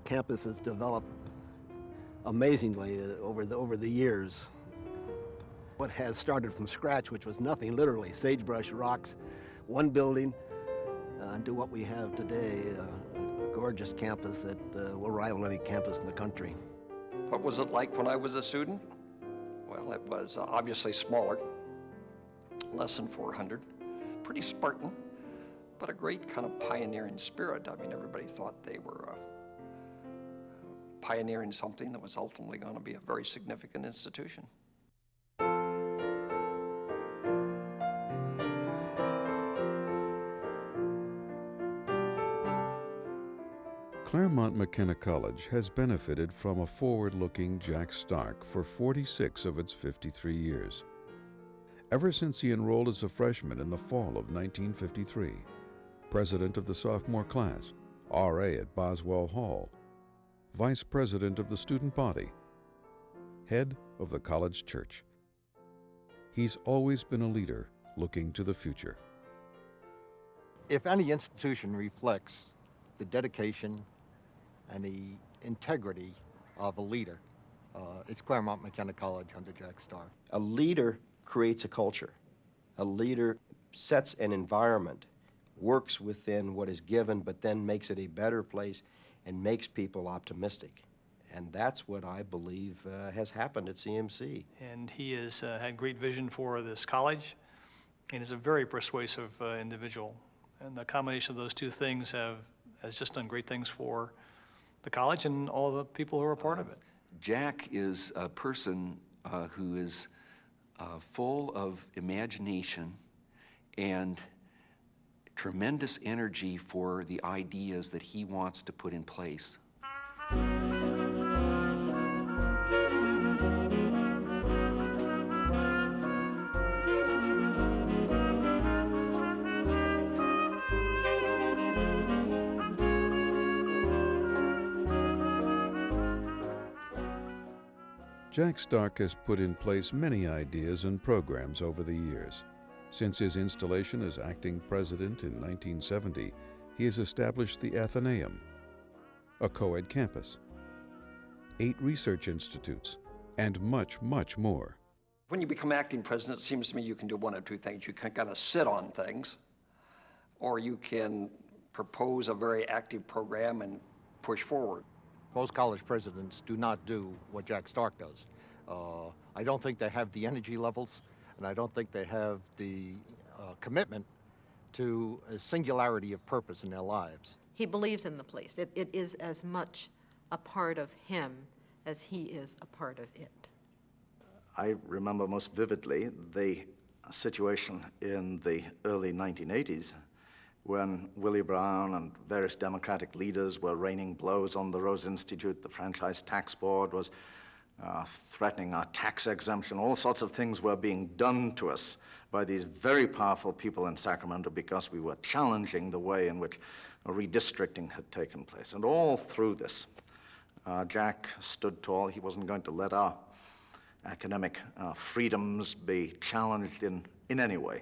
campus has developed amazingly over the years. What has started from scratch, which was nothing, literally, sagebrush, rocks, one building, to what we have today, a gorgeous campus that will rival any campus in the country. What was it like when I was a student? Well, it was obviously smaller, less than 400, pretty Spartan, but a great kind of pioneering spirit. I mean, everybody thought they were pioneering something that was ultimately going to be a very significant institution. Claremont McKenna College has benefited from a forward-looking Jack Stark for 46 of its 53 years. Ever since he enrolled as a freshman in the fall of 1953, president of the sophomore class, RA at Boswell Hall, vice president of the student body, head of the college church. He's always been a leader looking to the future. If any institution reflects the dedication and the integrity of a leader, it's Claremont McKenna College under Jack Stark. A leader creates a culture. A leader sets an environment, works within what is given, but then makes it a better place and makes people optimistic. And that's what I believe has happened at CMC. And he has had great vision for this college and is a very persuasive individual. And the combination of those two things has just done great things for the college and all the people who are a part of it. Jack is a person who is full of imagination and tremendous energy for the ideas that he wants to put in place. Jack Stark has put in place many ideas and programs over the years. Since his installation as acting president in 1970, he has established the Athenaeum, a co-ed campus, 8 research institutes, and much, much more. When you become acting president, it seems to me you can do one of two things. You can kind of sit on things, or you can propose a very active program and push forward. Most college presidents do not do what Jack Stark does. I don't think they have the energy levels, and I don't think they have the commitment to a singularity of purpose in their lives. He believes in the place. It is as much a part of him as he is a part of it. I remember most vividly the situation in the early 1980s when Willie Brown and various Democratic leaders were raining blows on the Rose Institute. The Franchise Tax Board was threatening our tax exemption. All sorts of things were being done to us by these very powerful people in Sacramento because we were challenging the way in which redistricting had taken place. And all through this, Jack stood tall. He wasn't going to let our academic freedoms be challenged in any way.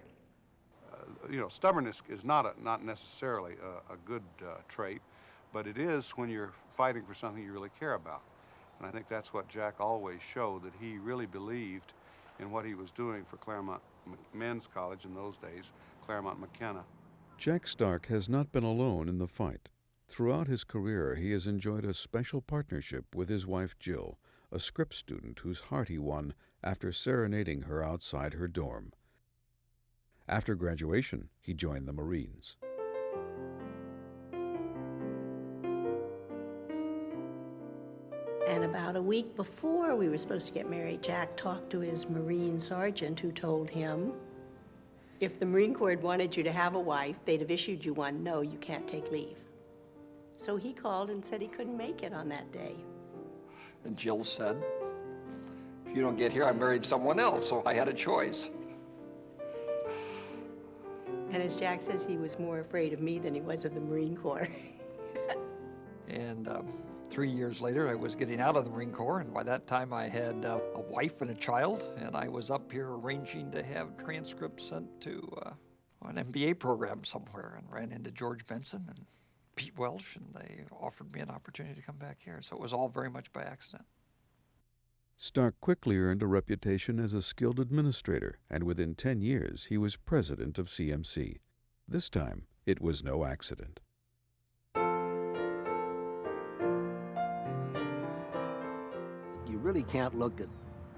Stubbornness is not necessarily a good trait, but it is when you're fighting for something you really care about. And I think that's what Jack always showed, that he really believed in what he was doing for Claremont Men's College in those days, Claremont McKenna. Jack Stark has not been alone in the fight. Throughout his career, he has enjoyed a special partnership with his wife, Jill, a Scripps student whose heart he won after serenading her outside her dorm. After graduation, he joined the Marines. And about a week before we were supposed to get married, Jack talked to his Marine sergeant, who told him, if the Marine Corps had wanted you to have a wife, they'd have issued you one. No, you can't take leave. So he called and said he couldn't make it on that day. And Jill said, if you don't get here, I married someone else, so I had a choice. And as Jack says, he was more afraid of me than he was of the Marine Corps. And 3 years later, I was getting out of the Marine Corps, and by that time I had a wife and a child, and I was up here arranging to have transcripts sent to an MBA program somewhere, and ran into George Benson and Pete Welsh, and they offered me an opportunity to come back here. So it was all very much by accident. Stark quickly earned a reputation as a skilled administrator, and within 10 years he was president of CMC. This time, it was no accident. You really can't look at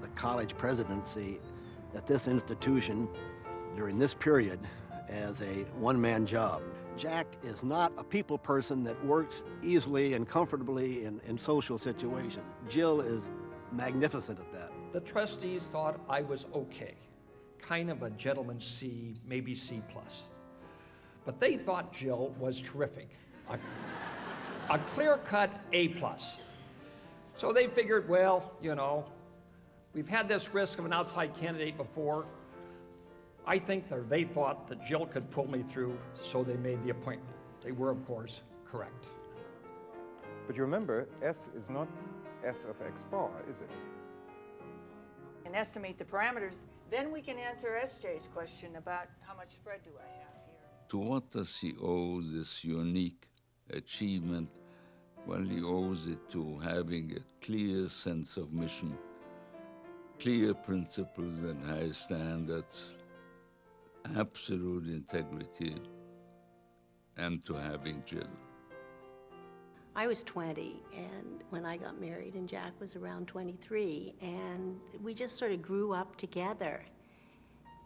the college presidency at this institution during this period as a one-man job. Jack is not a people person that works easily and comfortably in social situations. Jill is magnificent at that. The trustees thought I was okay, kind of a gentleman C, maybe C+. But they thought Jill was terrific, a clear-cut A+. So they figured, well, you know, we've had this risk of an outside candidate before. I think they thought that Jill could pull me through, so they made the appointment. They were, of course, correct. But you remember, S is not S of X bar, is it? And estimate the parameters, then we can answer SJ's question about how much spread do I have here. To what does he owe this unique achievement? Well, he owes it to having a clear sense of mission, clear principles and high standards, absolute integrity, and to having Jill. I was 20 and when I got married, and Jack was around 23, and we just sort of grew up together.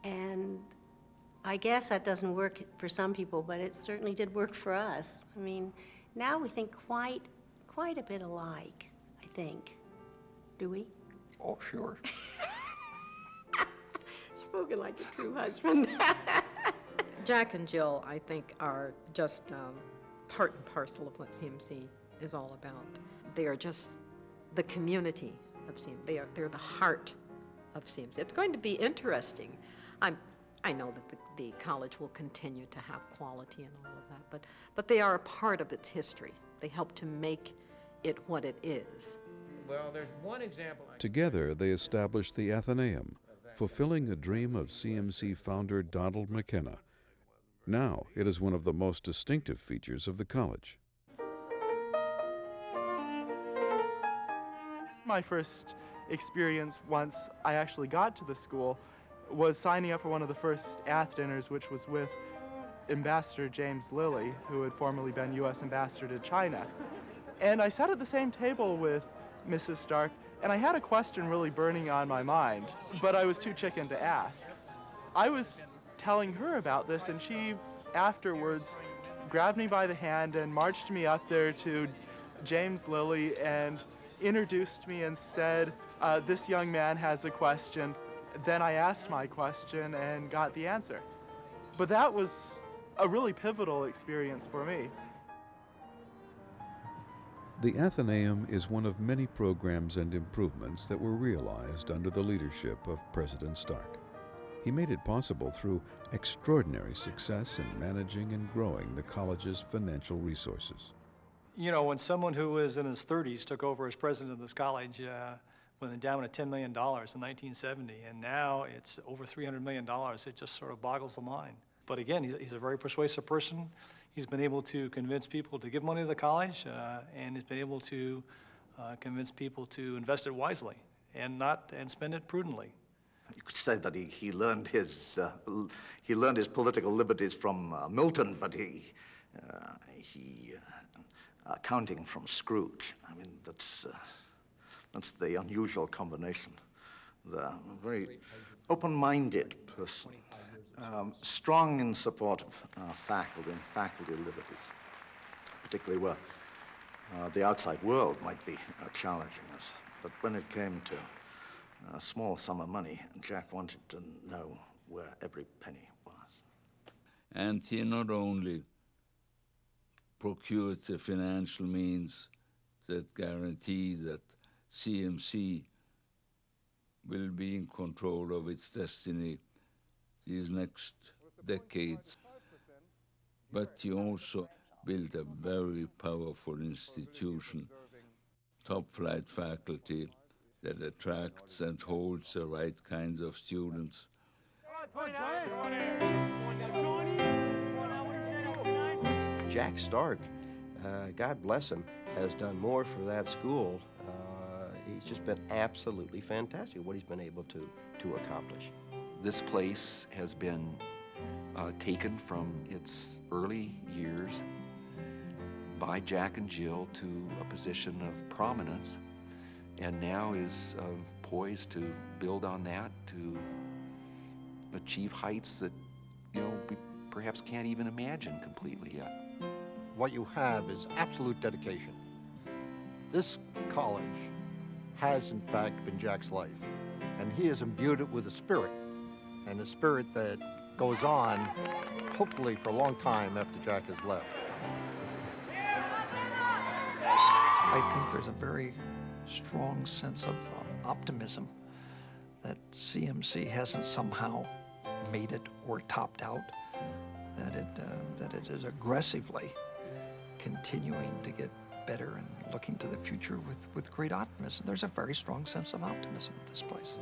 And I guess that doesn't work for some people, but it certainly did work for us. I mean, now we think quite a bit alike, I think. Do we? Oh, sure. Spoken like a true husband. Jack and Jill, I think, are just part and parcel of what CMC is all about. They are just the community of CMC. They're the heart of CMC. It's going to be interesting. I know that the college will continue to have quality and all of that, but they are a part of its history. They help to make it what it is. Well, there's one example. Together, they established the Athenaeum, fulfilling a dream of CMC founder Donald McKenna. Now, it is one of the most distinctive features of the college. My first experience once I actually got to the school was signing up for one of the first Ath dinners, which was with Ambassador James Lilly, who had formerly been U.S. Ambassador to China. And I sat at the same table with Mrs. Stark, and I had a question really burning on my mind, but I was too chicken to ask. I was telling her about this, and she afterwards grabbed me by the hand and marched me up there to James Lilly and introduced me and said, this young man has a question. Then I asked my question and got the answer. But that was a really pivotal experience for me. The Athenaeum is one of many programs and improvements that were realized under the leadership of President Stark. He made it possible through extraordinary success in managing and growing the college's financial resources. You know, when someone who was in his 30s took over as president of this college with an endowment of $10 million in 1970, and now it's over $300 million, it just sort of boggles the mind. But again, he's a very persuasive person. He's been able to convince people to give money to the college, and he's been able to convince people to invest it wisely and spend it prudently. You could say that he learned his political liberties from Milton, but he counting from Scrooge. I mean, that's the unusual combination. The very open-minded person, strong in support of faculty and faculty liberties, particularly where the outside world might be challenging us. But when it came to small sum of money, Jack wanted to know where every penny was. And he not only procured the financial means that guarantee that CMC will be in control of its destiny these next decades, but he also built a very powerful institution, top-flight faculty that attracts and holds the right kinds of students. Jack Stark God bless him, has done more for that school. He's just been absolutely fantastic what he's been able to accomplish. This place has been taken from its early years by Jack and Jill to a position of prominence, and now is poised to build on that, to achieve heights that, we perhaps can't even imagine completely yet. What you have is absolute dedication. This college has, in fact, been Jack's life, and he has imbued it with a spirit, and a spirit that goes on, hopefully, for a long time after Jack has left. I think there's a very strong sense of optimism that CMC hasn't somehow made it or topped out, that it is aggressively continuing to get better and looking to the future with great optimism. There's a very strong sense of optimism at this place.